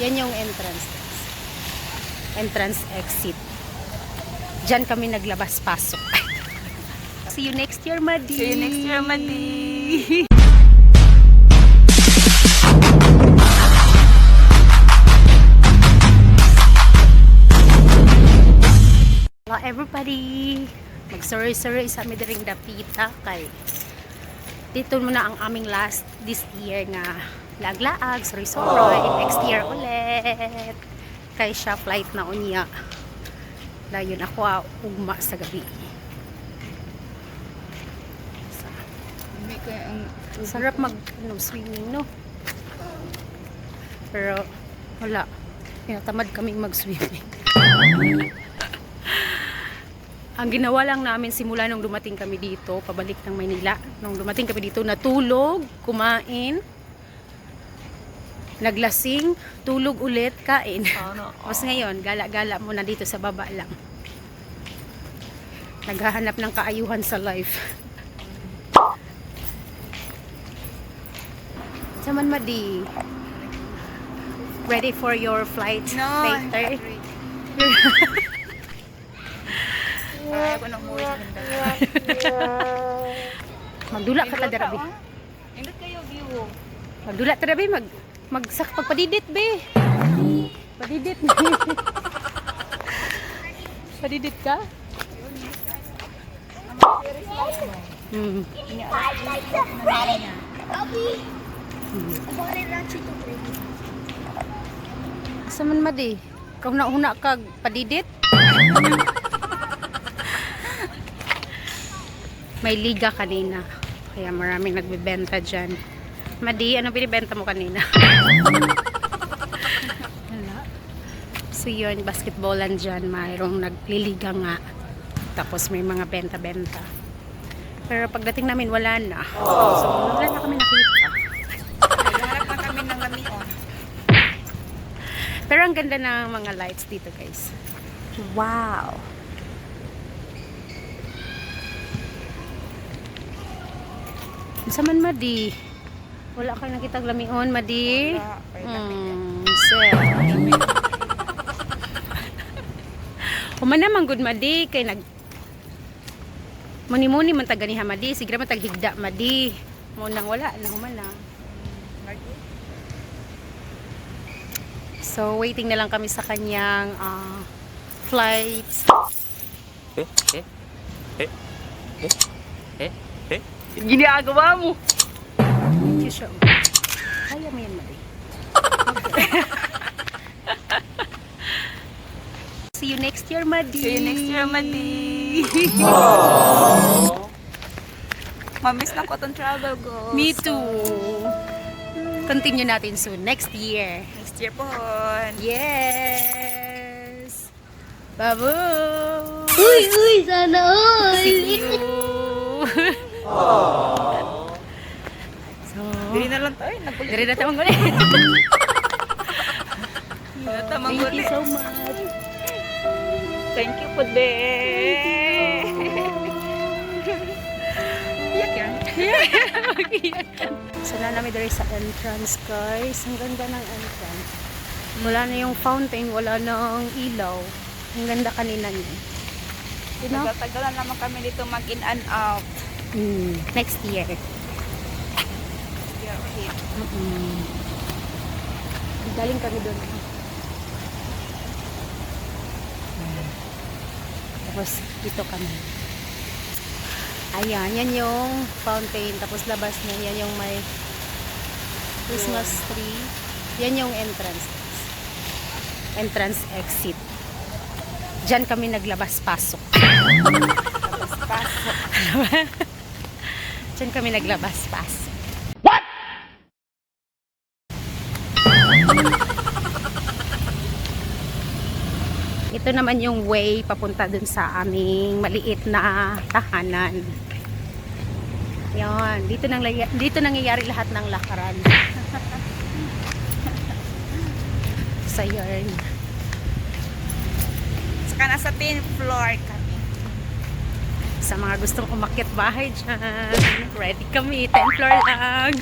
Yan yung entrance. Entrance exit. Diyan kami naglabas-pasok. See you next year, Madi. See you next year, Madi. Hello everybody. Mag-sorry sa amin ring dapita kay dito muna ang aming last this year nga laglaag, sorry next year ulit kay siya flight na unya dayon ako ugma sa gabi. Sarap mag swimming no, pero wala, tinatamad kaming mag-swimming. Ang ginawa lang namin simula nung dumating kami dito, pabalik ng Maynila, nung dumating kami dito, natulog, kumain, naglasing, tulog ulit, kain. Tapos ngayon, gala-gala muna dito sa baba lang. Naghahanap ng kaayuhan sa life. Saman Madi, ready for your flight later? Kaya ko nang muwi sa ganda. Magdula ka ta darabi. Indot kayo view. Magdula ta darabi, pagpadidit be. Padidit. Padidit ka? Asa man Madi? Kung nauna kag padidit? May liga kanina. Kaya maraming nagbebenta dyan. Madi, ano binibenta mo kanina? So yun, basketballan dyan. Mayroong nagliliga nga. Tapos may mga benta-benta. Pero pagdating namin, wala na. So, wala na kami nakita. Naghanap na kami ng lamion. Pero ang ganda ng mga lights dito, guys. Wow! Sa man Madi, wala kang nakitang lamion Madi. Sir. Humana man good Madi kay nag muni-muni man taganiha Madi, sigura man taghigda Madi. Mo nang wala na humana. So waiting na lang kami sa kanyang flights. Ginagawa mo. Thank you so much. Kaya mo yan, Madi. See you next year, Madi. See you next year, Madi. Mamiss na ko itong travel goals. Me too. Continue natin soon. Next year. Next year po. Yes. Babu. Uy, sana all. See you. So, Dili na lang tayo. dire na tamang ulit. Thank Thank you so much. Thank you po, de. Iyak yan. Sana namin dire sa entrance, guys. Ang ganda ng entrance. Wala na yung fountain, wala nang ilaw. Ang ganda kanina niya. You know? Nagtatagalan naman kami dito mag-in and out. Next year. Galing kami doon. Tapos dito kami. Ayan, yan yung fountain. Tapos labas niya, yan yung may Christmas tree. Yan yung entrance. Entrance exit. Diyan kami naglabas-pasok. Diyan kami naglabas-pasok. Ito naman yung way papunta dun sa aming maliit na tahanan. Yan, dito nangyayari lahat ng lakaran. Sa yarn. Saka nasa 10th floor kami. Sa mga gustong umakyat bahay dyan, ready kami, 10th floor lang.